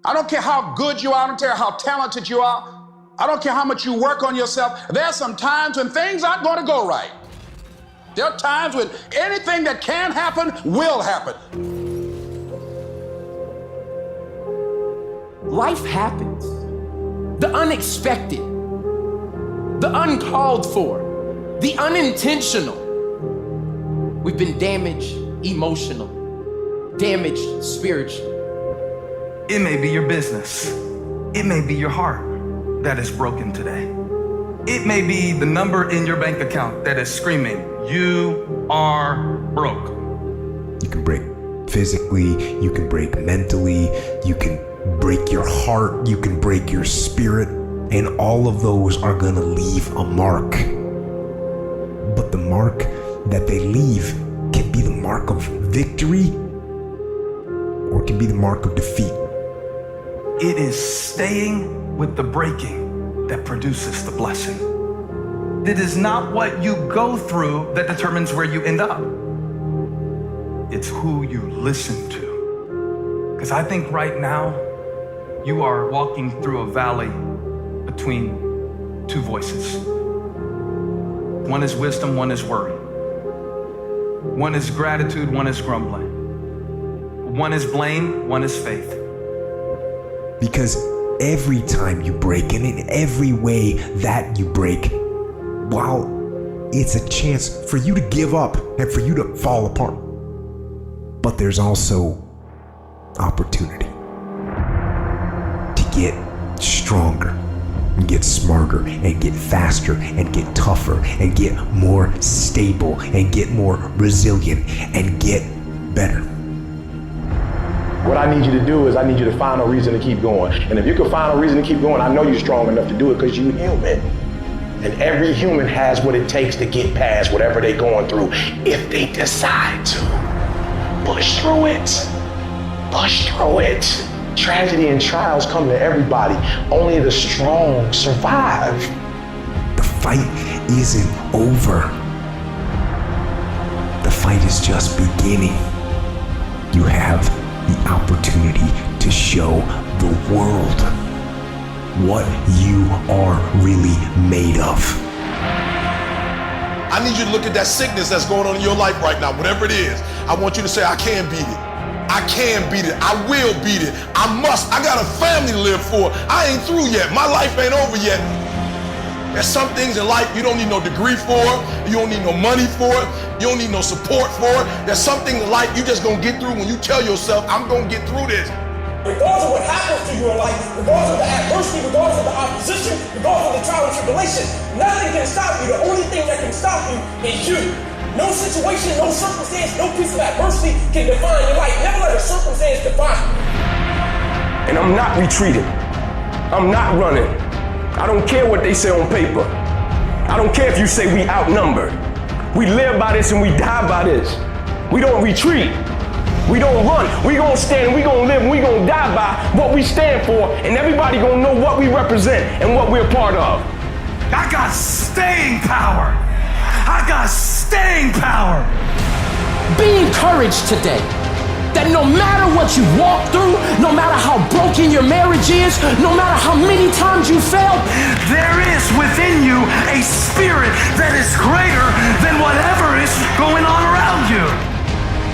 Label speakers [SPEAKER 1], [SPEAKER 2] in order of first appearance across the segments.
[SPEAKER 1] I don't care how good you are. I don't care how talented you are. I don't care how much you work on yourself. There are some times when things aren't going to go right. There are times when anything that can happen will happen.
[SPEAKER 2] Life happens. The unexpected, the uncalled for, the unintentional. We've been damaged emotionally, damaged spiritually.
[SPEAKER 3] It may be your business. It may be your heart that is broken today. It may be the number in your bank account that is screaming, "You are broke."
[SPEAKER 4] You can break physically, you can break mentally, you can break your heart, you can break your spirit, and all of those are gonna leave a mark. But the mark that they leave can be the mark of victory or it can be the mark of defeat.
[SPEAKER 3] It is staying with the breaking that produces the blessing. It is not what you go through that determines where you end up. It's who you listen to. Because I think right now, you are walking through a valley between two voices. One is wisdom, one is worry. One is gratitude, one is grumbling. One is blame, one is faith.
[SPEAKER 4] Because every time you break, and in every way that you break, while it's a chance for you to give up and for you to fall apart, but there's also opportunity to get stronger and get smarter and get faster and get tougher and get more stable and get more resilient and get better.
[SPEAKER 5] What I need you to do is I need you to find a reason to keep going. And if you can find a reason to keep going, I know you're strong enough to do it because you're human. And every human has what it takes to get past whatever they're going through if they decide to. Push through it. Push through it. Tragedy and trials come to everybody. Only the strong survive.
[SPEAKER 4] The fight isn't over. The fight is just beginning. You have the opportunity to show the world what you are really made of.
[SPEAKER 6] I need you to look at that sickness that's going on in your life right now, whatever it is. I want you to say, I can beat it. I can beat it. I will beat it. I must. I got a family to live for. I ain't through yet. My life ain't over yet. There's some things in life you don't need no degree for. You don't need no money for it. You don't need no support for it. There's some things in life you just gonna get through when you tell yourself, I'm gonna get through this.
[SPEAKER 7] Regardless of what happens to you in life, regardless of the adversity, regardless of the opposition, regardless of the trial and tribulation, nothing can stop you. The only thing that can stop you is you. No situation, no circumstance, no piece of adversity can define your life. Never let a circumstance define you.
[SPEAKER 8] And I'm not retreating. I'm not running. I don't care what they say on paper. I don't care if you say we outnumbered. We live by this and we die by this. We don't retreat. We don't run. We gonna stand and we gonna live and we gonna die by what we stand for, and everybody gonna know what we represent and what we're part of.
[SPEAKER 3] I got staying power. I got staying power.
[SPEAKER 2] Be encouraged today that no matter what you walk through, no matter how broken your marriage is, no matter how many times you failed,
[SPEAKER 3] there is within you a spirit that is greater than whatever is going on around you.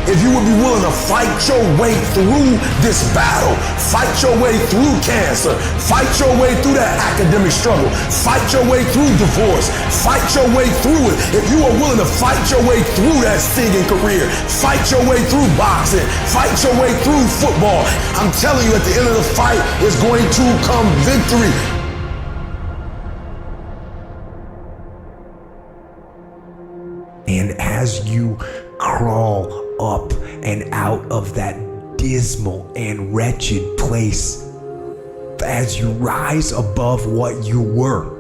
[SPEAKER 6] If you would be willing to fight your way through this battle, fight your way through cancer, fight your way through that academic struggle, fight your way through divorce, fight your way through it. If you are willing to fight your way through that singing career, fight your way through boxing, fight your way through football, I'm telling you at the end of the fight is going to come victory.
[SPEAKER 4] And as you crawl up and out of that dismal and wretched place, as you rise above what you were,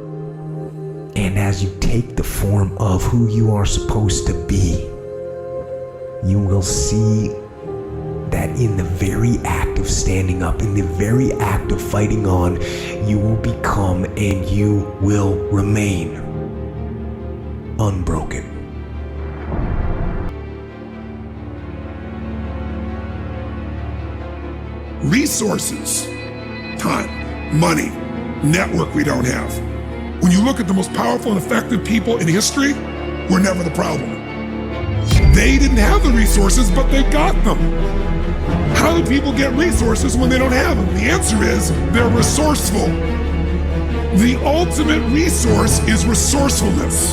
[SPEAKER 4] and as you take the form of who you are supposed to be, you will see that in the very act of standing up, in the very act of fighting on, you will become and you will remain unbroken.
[SPEAKER 6] Resources Time, money, network we don't have. When you look at the most powerful and effective people in history, we're never the problem. They didn't have the resources, but they got them. How do people get resources when they don't have them? The answer is they're resourceful. The ultimate resource is resourcefulness.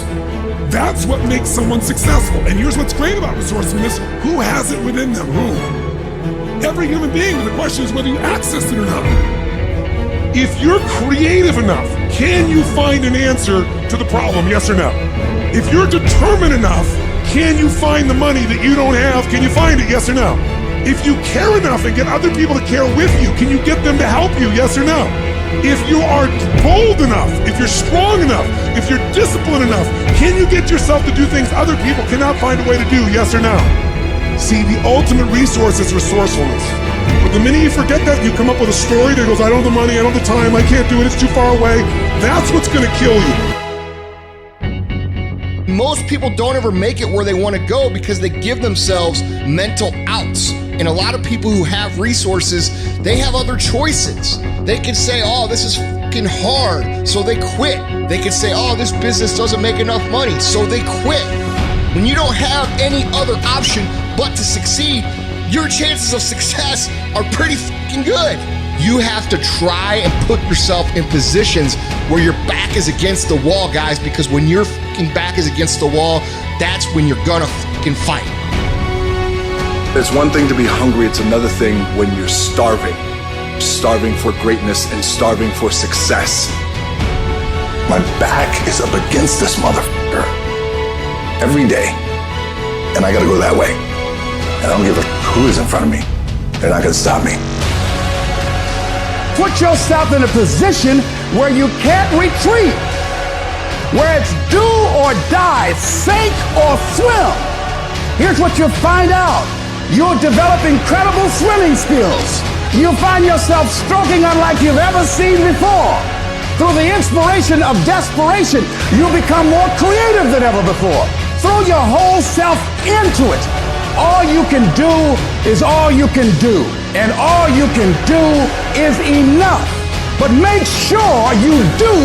[SPEAKER 6] That's what makes someone successful. And here's what's great about resourcefulness. Who has it within them? Who? Every human being. The question is whether you access it or not. If you're creative enough, can you find an answer to the problem? Yes or no? If you're determined enough, can you find the money that you don't have? Can you find it? Yes or no? If you care enough and get other people to care with you, can you get them to help you? Yes or no? If you are bold enough, if you're strong enough, if you're disciplined enough, can you get yourself to do things other people cannot find a way to do? Yes or no? See, the ultimate resource is resourcefulness. But the minute you forget that, you come up with a story that goes, I don't have the money, I don't have the time, I can't do it, it's too far away. That's what's gonna kill you.
[SPEAKER 9] Most people don't ever make it where they want to go because they give themselves mental outs. And a lot of people who have resources, they have other choices. They can say, oh, this is fucking hard, so they quit. They can say, oh, this business doesn't make enough money, so they quit. When you don't have any other option but to succeed, your chances of success are pretty fucking good. You have to try and put yourself in positions where your back is against the wall, guys, because when your fucking back is against the wall, that's when you're gonna fucking fight.
[SPEAKER 10] It's one thing to be hungry, it's another thing when you're starving. Starving for greatness and starving for success.
[SPEAKER 6] My back is up against this motherfucker every day, and I gotta go that way. And I don't give a who is in front of me. They're not gonna stop me.
[SPEAKER 2] Put yourself in a position where you can't retreat, where it's do or die, sink or swim. Here's what you'll find out. You'll develop incredible swimming skills. You'll find yourself stroking unlike you've ever seen before. Through the inspiration of desperation, you'll become more creative than ever before. Throw your whole self into it. All you can do is all you can do, and all you can do is enough. But make sure you do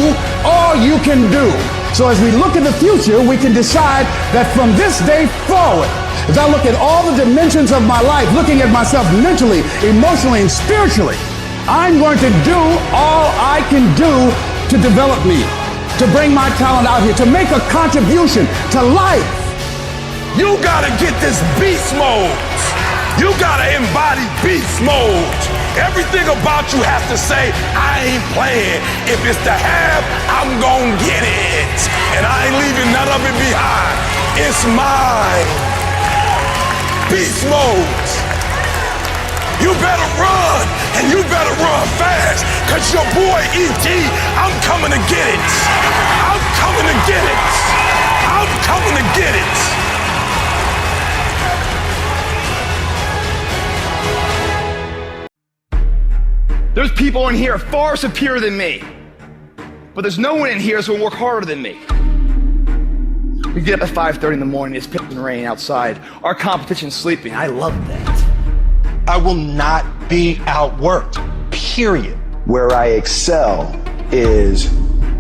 [SPEAKER 2] all you can do. So as we look in the future, we can decide that from this day forward, as I look at all the dimensions of my life, looking at myself mentally, emotionally, and spiritually, I'm going to do all I can do to develop me, to bring my talent out here, to make a contribution to life.
[SPEAKER 6] You gotta get this beast mode. You gotta embody beast mode. Everything about you has to say, I ain't playing. If it's to have, I'm gonna get it. And I ain't leaving none of it behind. It's mine. Beast mode. You better run, and you better run fast, cause your boy E.T., I'm coming to get it. I'm coming to get it. I'm coming to get it.
[SPEAKER 11] There's people in here far superior than me, but there's no one in here that's gonna work harder than me. We get up at 5:30 in the morning, it's pissing rain outside. Our competition's sleeping. I love that.
[SPEAKER 5] I will not be outworked, period. Where I excel is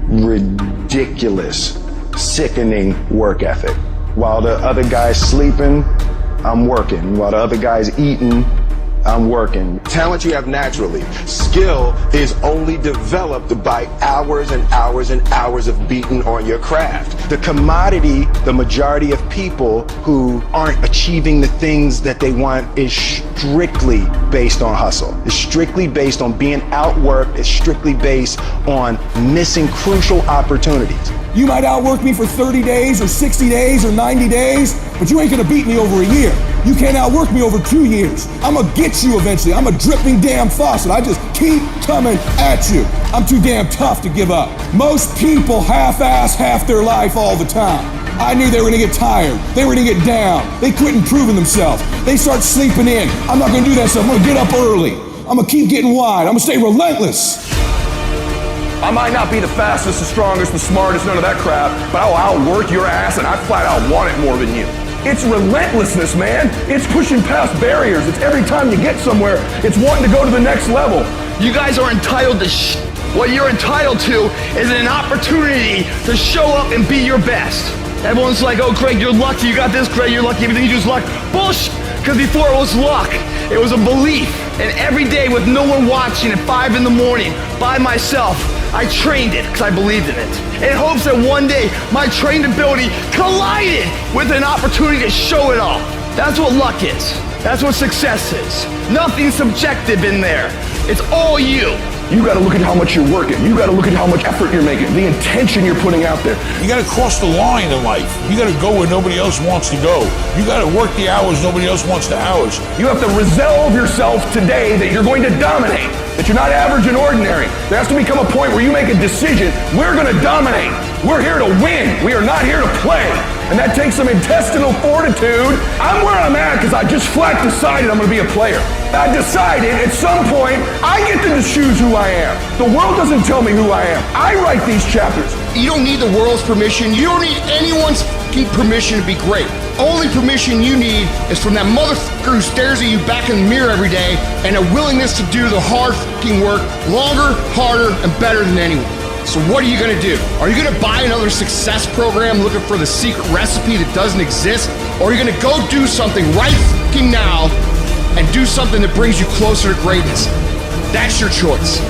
[SPEAKER 5] ridiculous, sickening work ethic. While the other guy's sleeping, I'm working. While the other guy's eating, I'm working. Talent you have naturally. Skill is only developed by hours and hours and hours of beating on your craft. The commodity, the majority of people who aren't achieving the things that they want is strictly based on hustle. It's strictly based on being outworked. It's strictly based on missing crucial opportunities.
[SPEAKER 6] You might outwork me for 30 days or 60 days or 90 days, but you ain't gonna beat me over a year. You can't outwork me over 2 years. I'm gonna get you eventually. I'm a dripping damn faucet. I just keep coming at you. I'm too damn tough to give up. Most people half-ass half their life all the time. I knew they were gonna get tired. They were gonna get down. They quit improving themselves. They start sleeping in. I'm not gonna do that stuff. I'm gonna get up early. I'm gonna keep getting wide. I'm gonna stay relentless.
[SPEAKER 8] I might not be the fastest, the strongest, the smartest, none of that crap, but I'll outwork your ass and I flat out want it more than you. It's relentlessness, man. It's pushing past barriers. It's every time you get somewhere, it's wanting to go to the next level.
[SPEAKER 11] You guys are entitled to What you're entitled to is an opportunity to show up and be your best. Everyone's like, oh, Greg, you're lucky. You got this, Greg, you're lucky. Everything you do is luck. Bullshit. Because before it was luck, it was a belief. And every day with no one watching at 5 in the morning by myself, I trained it because I believed in it. In hopes that one day my trained ability collided with an opportunity to show it off. That's what luck is. That's what success is. Nothing subjective in there. It's all you.
[SPEAKER 8] You got to look at how much you're working. You got to look at how much effort you're making, the intention you're putting out there.
[SPEAKER 6] You got to cross the line in life. You got to go where nobody else wants to go. You got to work the hours nobody else wants the hours.
[SPEAKER 8] You have to resolve yourself today that you're going to dominate, that you're not average and ordinary. There has to become a point where you make a decision. We're going to dominate. We're here to win. We are not here to play. And that takes some intestinal fortitude. I'm where I'm at because I just flat decided I'm going to be a player. I decided at some point I get to choose who I am. The world doesn't tell me who I am. I write these chapters.
[SPEAKER 9] You don't need the world's permission. You don't need anyone's permission to be great. Only permission you need is from that motherfucker who stares at you back in the mirror every day and a willingness to do the hard work longer, harder, and better than anyone. So what are you gonna do? Are you gonna buy another success program looking for the secret recipe that doesn't exist? Or are you gonna go do something right now and do something that brings you closer to greatness? That's your choice.